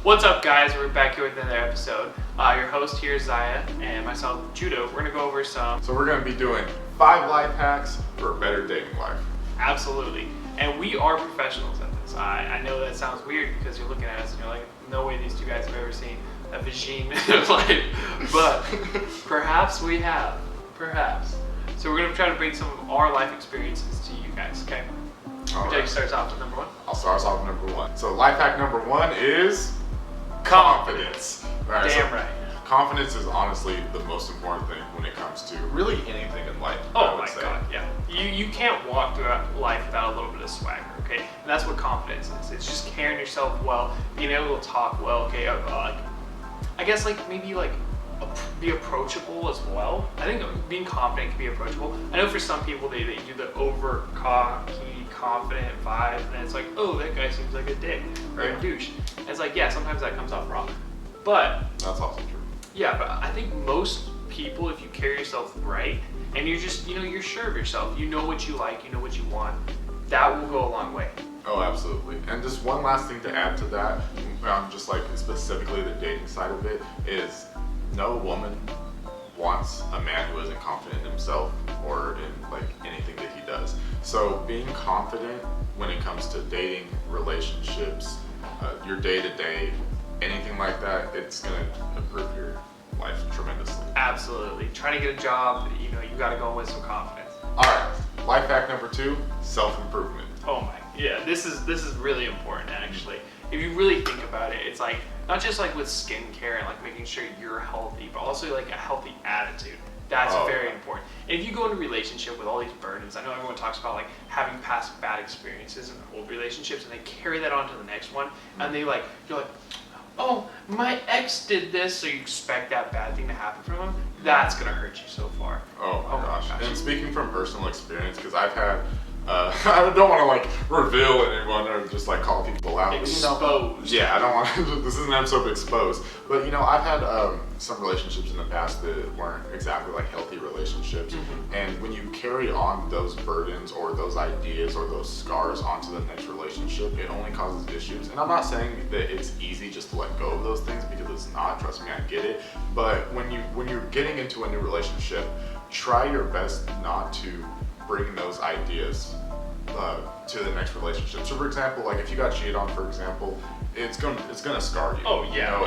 What's up, guys? We're back here with another episode. Your host here is Ziah, and myself, Judo. We're gonna go over some. So we're gonna be doing 5 life hacks for a better dating life. Absolutely, and we are professionals at this. I know that sounds weird because you're looking at us and you're like, no way these two guys have ever seen a vagine in their life, but perhaps we have. Perhaps. So we're gonna try to bring some of our life experiences to you guys. Okay. Would you like to start us off with number 1? I'll start us off with number 1. So life hack number 1 is confidence. Right, Damn right. Confidence is honestly the most important thing when it comes to really anything in life. Oh my god, yeah. You can't walk through life without a little bit of swagger, okay? And that's what confidence is. It's just carrying yourself well, being able to talk well, okay? I guess maybe be approachable as well. I think being confident can be approachable. I know for some people they do the over cocky, confident vibe, and it's like, oh, that guy seems like a dick or a douche. And it's like, yeah, sometimes that comes off wrong. But that's also true. Yeah, but I think most people, if you carry yourself right, and you're just, you're sure of yourself, you know what you like, you know what you want, that will go a long way. Oh, absolutely. And just one last thing to add to that, just like specifically the dating side of it, is no woman wants a man who isn't confident in himself or in anything that he does. So being confident when it comes to dating, relationships, your day-to-day, anything like that, it's gonna improve your life tremendously. Absolutely. Trying to get a job, you gotta go with some confidence. All right, life hack number 2, self-improvement. Oh my, yeah, this is really important actually. If you really think about it, it's like, not just like with skincare and making sure you're healthy, but also a healthy attitude. That's very important. And if you go into a relationship with all these burdens, I know everyone talks about having past bad experiences in old relationships, and they carry that on to the next one, and you're like, oh, my ex did this, so you expect that bad thing to happen from him. That's gonna hurt you so far. Oh my gosh. And speaking from personal experience, because I've had, I don't want to reveal anyone or just call people out. Exposed. Yeah, I don't want to, this is an episode of exposed. But I've had some relationships in the past that weren't exactly healthy relationships. Mm-hmm. And when you carry on those burdens or those ideas or those scars onto the next relationship, it only causes issues. And I'm not saying that it's easy just to let go of those things, because it's not. Trust me, I get it. But when you're getting into a new relationship, try your best not to bring those ideas to the next relationship. So for example, if you got cheated on, for example, it's gonna scar you. Oh yeah,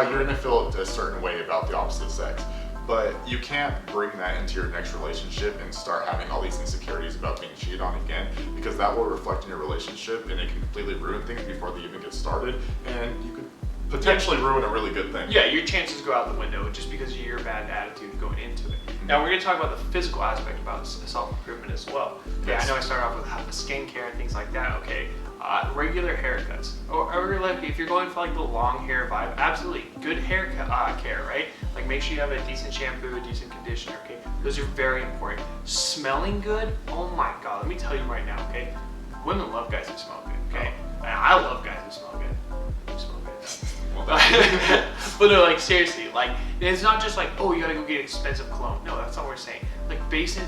you're gonna feel a certain way about the opposite sex. But you can't bring that into your next relationship and start having all these insecurities about being cheated on again, because that will reflect in your relationship and it can completely ruin things before they even get started, and you could potentially ruin a really good thing. Yeah, your chances go out the window just because of your bad attitude going into it. Now we're going to talk about the physical aspect about self-improvement as well. Okay, Yes. I know I started off with skincare and things like that. Okay, regular haircuts, or if you're going for the long hair vibe, absolutely good hair care, right? Make sure you have a decent shampoo, a decent conditioner. Okay, those are very important. Smelling good, oh my god, let me tell you right now. Okay, women love guys who smell good. Okay, and I love guys who smell good. You smell good. But no, seriously, it's not just oh, you gotta go get expensive cologne. No, that's not what we're saying. Basic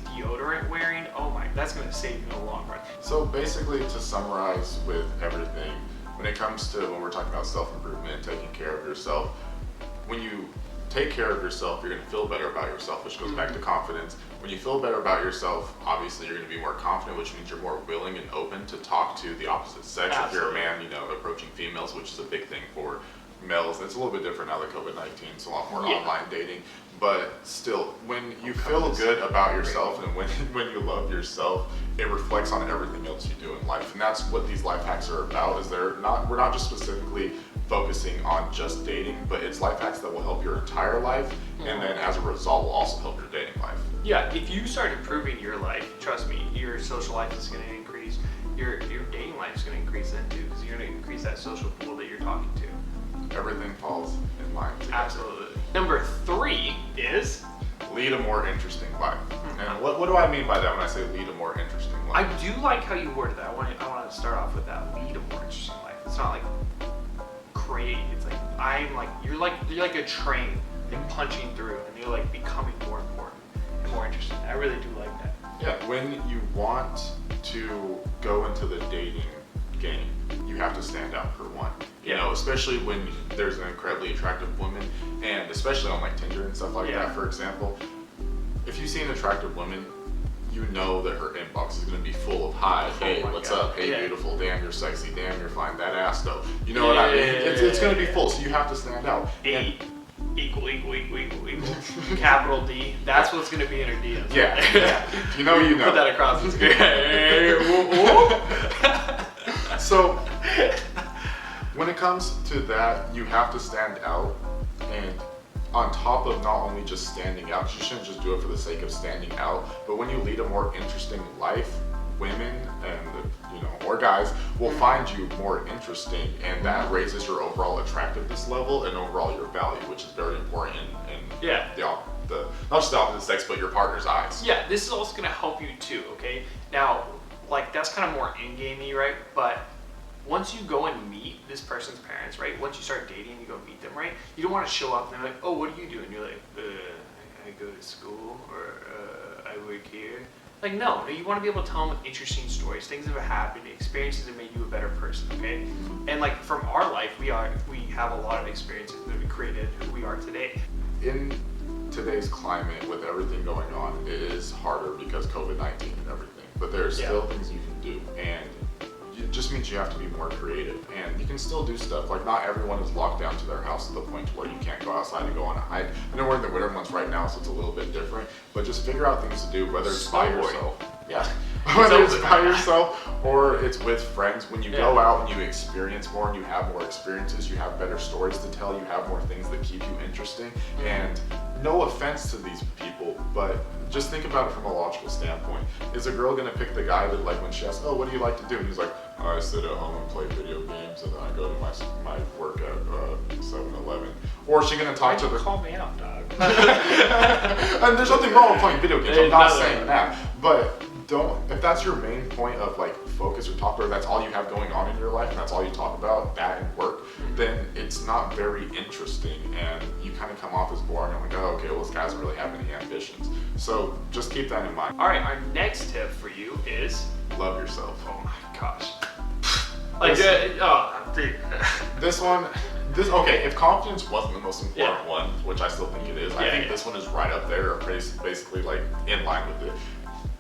deodorant wearing, oh my, that's gonna save you in the long run. So basically, to summarize with everything, when it comes to when we're talking about self-improvement and taking care of yourself, when you take care of yourself, you're gonna feel better about yourself, which goes back to confidence. When you feel better about yourself, obviously you're gonna be more confident, which means you're more willing and open to talk to the opposite sex. Absolutely. If you're a man, approaching females, which is a big thing for males. It's a little bit different now that COVID-19, it's a lot more online dating. But still, when you feel good about yourself and when you love yourself, it reflects on everything else you do in life. And that's what these life hacks are about, is we're not just specifically focusing on just dating, but it's life hacks that will help your entire life, and then as a result will also help your dating life. Yeah, if you start improving your life, trust me, your social life is going to increase. Your dating life is going to increase then too, because you're going to increase that social pool that you're talking to. Everything falls in line together. Absolutely. Number 3 is lead a more interesting life. And what do I mean by that when I say lead a more interesting life? I do like how you worded that. I want to start off with that. Lead a more interesting life. It's not create. It's you're like a train punching through, and you're becoming more important and more interesting. I really do like that. Yeah, when you want to go into the dating game, you have to stand out for one. know, especially when there's an incredibly attractive woman, and especially on like Tinder and stuff like that, for example, if you see an attractive woman, you know that her inbox is going to be full of hi, hey, what's up, hey, beautiful, damn, you're sexy, damn, you're fine, that ass though. You know what I mean? It's going to be full, so you have to stand out. Equal, capital D. That's what's going to be in her DMs. Yeah. You know. Put that across the screen. So, when it comes to that, you have to stand out, and on top of not only just standing out, you shouldn't just do it for the sake of standing out, but when you lead a more interesting life, women and or guys will find you more interesting, and that raises your overall attractiveness level and overall your value, which is very important in the not just the opposite sex, but your partner's eyes. Yeah, this is also going to help you too, okay? Now, like, that's kind of more in-gamey, right? But once you go and meet this person's parents, right? Once you start dating and you go meet them, right? You don't want to show up and they're like, oh, what do you do? And you're like, I go to school, or I work here. Like, no, you want to be able to tell them interesting stories, things that have happened, experiences that made you a better person, okay? And like, from our life, we have a lot of experiences that we created who we are today. In today's climate, with everything going on, it is harder because COVID-19 and everything, but there's still things you can do, and it just means you have to be more creative, and you can still do stuff. Like, not everyone is locked down to their house to the point where you can't go outside and go on a hike. I know we're in the winter months right now, so it's a little bit different, but just figure out things to do, whether it's by yourself. Yeah. Whether it's by yourself or it's with friends. When you go out and you experience more and you have more experiences, you have better stories to tell, you have more things that keep you interesting. And no offense to these people, but just think about it from a logical standpoint. Is a girl gonna pick the guy that, like, when she asks, oh, what do you like to do? And he's like, oh, I sit at home and play video games, and then I go to my work at 7-Eleven. Or is she gonna talk to the... Call me out, dog. And there's nothing wrong with playing video games, I'm not saying that. But if that's your main point of like focus or talk, or that's all you have going on in your life and that's all you talk about, that and work, then it's not very interesting, and you kind of come off as boring. I'm like, oh, okay, well, this guy doesn't really have any ambitions. So just keep that in mind. All right, our next tip for you is love yourself. Oh my gosh. Like, okay, if confidence wasn't the most important one, which I still think it is, I think this one is right up there, or basically like in line with it.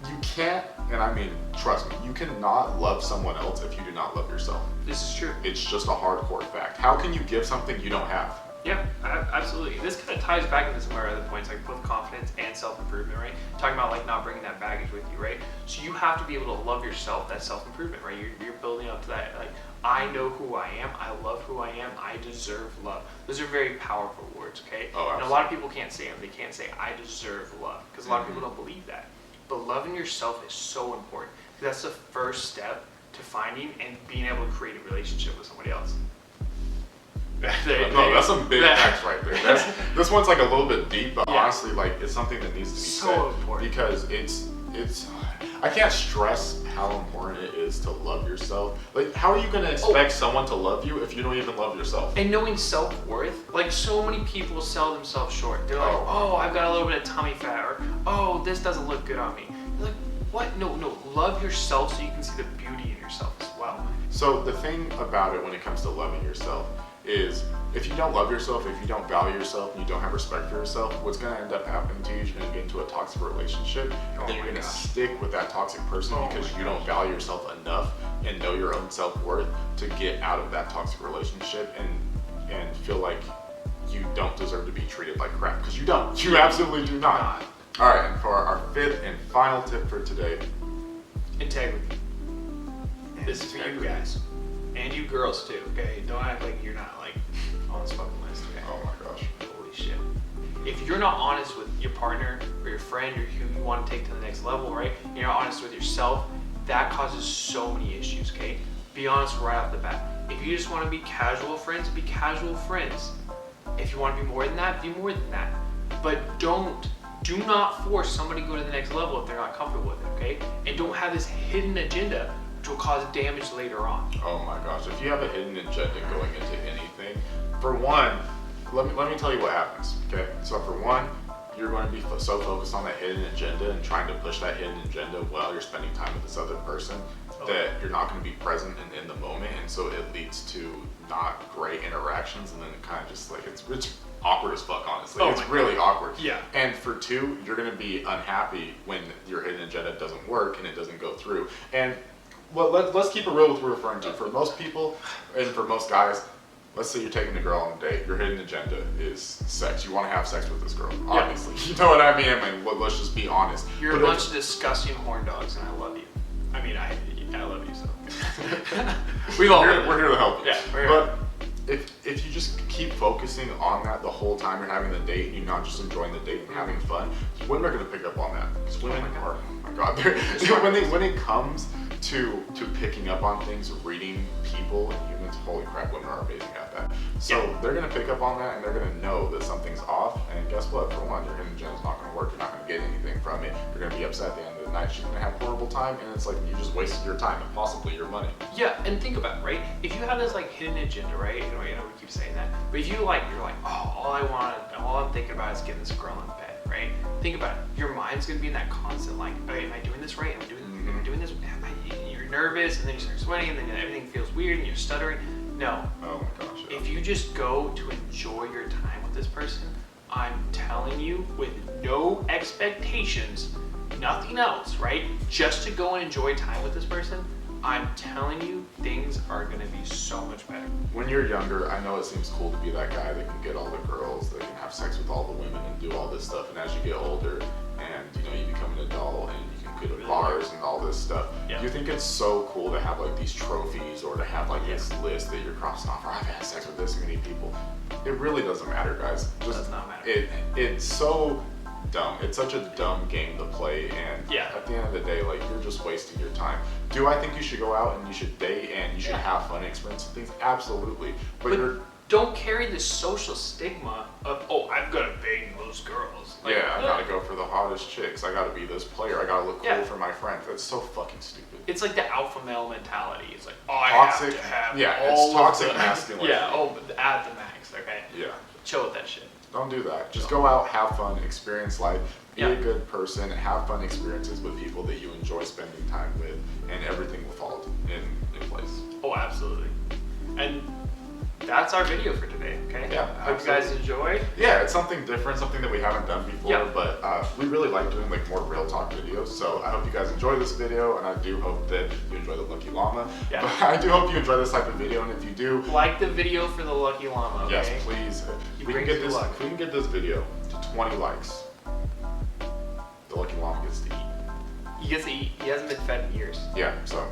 You can't, and I mean, trust me, you cannot love someone else if you do not love yourself. This is true. It's just a hardcore fact. How can you give something you don't have? Yeah, absolutely. This kind of ties back into some of our other points, like both confidence and self-improvement, right? Talking about like not bringing that baggage with you, right? So you have to be able to love yourself, that self-improvement, right? You're building up to that, like, I know who I am, I love who I am, I deserve love. Those are very powerful words, okay? Oh, and a lot of people can't say them. They can't say, I deserve love, because a lot of people don't believe that. But loving yourself is so important, because that's the first step to finding and being able to create a relationship with somebody else. No, that's some big facts right there. This one's like a little bit deep, but honestly, like, it's something that needs to be so said important. Because it's I can't stress how important it is to love yourself. Like, how are you gonna expect someone to love you if you don't even love yourself? And knowing self-worth, like, so many people sell themselves short. They're like, oh, I've got a little bit of tummy fat, or oh, this doesn't look good on me. You're like, what? No, love yourself so you can see the beauty in yourself as well. So the thing about it when it comes to loving yourself is, if you don't love yourself, if you don't value yourself, and you don't have respect for yourself, what's going to end up happening to you is you're going to get into a toxic relationship, and then you're going to stick with that toxic person because you don't value yourself enough and know your own self-worth to get out of that toxic relationship and feel like you don't deserve to be treated like crap, because you don't. You absolutely do not. All right, and for our fifth and final tip for today, integrity. This is for you guys. And you girls too, okay? Don't act like you're not like on this fucking list, okay? Oh my gosh. Holy shit. If you're not honest with your partner or your friend or who you want to take to the next level, right? You're not honest with yourself, that causes so many issues, okay? Be honest right off the bat. If you just want to be casual friends, be casual friends. If you want to be more than that, be more than that. But do not force somebody to go to the next level if they're not comfortable with it, okay? And don't have this hidden agenda which will cause damage later on. Oh my gosh, if you have a hidden agenda going into anything, for one, let me tell you what happens, okay? So for one, you're going to be so focused on that hidden agenda and trying to push that hidden agenda while you're spending time with this other person that you're not going to be present in the moment, and so it leads to not great interactions, and then it kind of just like it's awkward as fuck, honestly. It's really awkward. Yeah. And for two, you're going to be unhappy when your hidden agenda doesn't work and it doesn't go through. And well, let's keep it real with what we're referring to. For most people and for most guys, let's say you're taking a girl on a date. Your hidden agenda is sex. You want to have sex with this girl, obviously. You know what I mean? I mean, let's just be honest. You're a bunch of disgusting horn dogs, and I love you. I mean, I love you, so. We're here to help you. Yeah, but if you just keep focusing on that the whole time you're having the date, and you're not just enjoying the date and having fun, women are going to pick up on that. Because women are, oh my god, when it comes to picking up on things, reading people and humans, holy crap, women are amazing at that. So they're going to pick up on that, and they're going to know that something's off. And guess what? For one, your hidden agenda's not going to work. You're not going to get anything from it. You're going to be upset at the end of the night. She's going to have a horrible time, and it's like you just wasted your time and possibly your money. Yeah, and think about it, right? If you have this like hidden agenda, right? You know, we keep saying that. But if you're like, oh, all I'm thinking about is getting this girl in bed, right? Think about it. Your mind's gonna be in that constant like, okay, am I doing this right? Am I doing this? You're nervous, and then you start sweating, and then everything feels weird, and you're stuttering. No. Oh my gosh. Yeah. If you just go to enjoy your time with this person, I'm telling you, with no expectations, nothing else, right? Just to go and enjoy time with this person, I'm telling you, things are gonna be so much better. When you're younger, I know it seems cool to be that guy that can get all the girls, that can have sex with all the women and do all this stuff. And as you get older and you become an adult and you can go to bars and all this stuff, you think it's so cool to have like these trophies or to have like this list that you're crossing off, or I've had sex with this many people. It really doesn't matter, guys. It does not matter. It's so dumb. It's such a dumb game to play, and at the end of the day, like, you're just wasting your time. Do I think you should go out and you should date and you should have fun, experience things? Absolutely. But don't carry this social stigma of, oh, I've got to bang those girls. Like, I gotta go for the hottest chicks. I gotta be this player. I gotta look cool for my friends. That's so fucking stupid. It's like the alpha male mentality. It's like, oh, toxic, I have to have it's toxic masculinity. but at the max, okay? Yeah. Chill with that shit. Don't do that. Just go out, have fun, experience life, be a good person, have fun experiences with people that you enjoy spending time with, and everything will fall in place. Oh, absolutely. And that's our video for today, okay? Yeah, hope you guys enjoyed. Yeah, it's something different, something that we haven't done before, but we really like doing like more real talk videos. So I hope you guys enjoy this video, and I do hope that you enjoy the Lucky Llama. Yeah. But I do hope you enjoy this type of video, and if you do, like the video for the Lucky Llama, okay? Yes, please. If we can get this video to 20 likes, the Lucky Llama gets to eat. He gets to eat. He hasn't been fed in years. Yeah, so,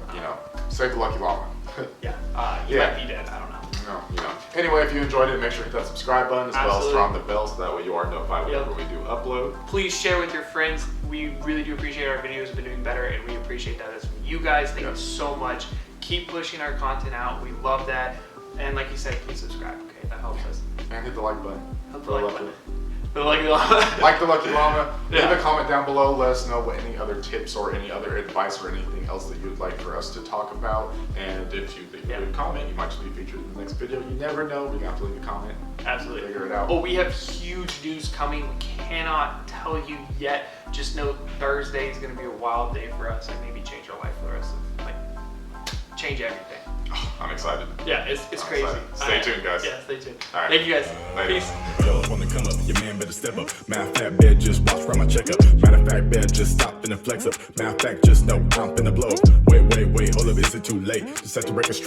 save the Lucky Llama. He might be dead, I don't know. No, Anyway, if you enjoyed it, make sure to hit that subscribe button as well as turn on the bell so that way you are notified whenever we do upload. Please share with your friends. We really do appreciate our videos have been doing better, and we appreciate that as from you guys. Thank you so much. Keep pushing our content out. We love that. And like you said, please subscribe, okay? That helps us. And hit the like button. Hit the like button. The Lucky Llama. Like the Lucky Llama. Leave a comment down below. Let us know what any other tips or any other advice or anything else that you'd like for us to talk about. And if you leave a comment, you might just be featured in the next video. You never know. We're going to have to leave a comment. Absolutely. Figure it out. Oh, we have huge news coming. We cannot tell you yet. Just know Thursday is going to be a wild day for us and maybe change our life for the rest of, change everything. Oh, I'm excited. Yeah, it's crazy. Excited. Stay tuned, guys. Yeah, stay tuned. All right. Thank you guys. Peace. Fellas wanna come up, your man better step up. Matter of fact, better just watch from my checkup. Matter of fact, better just stop and flex up. Matter of fact, just know I'm finna blow. Wait, hold up, is it too late? Just set the record straight.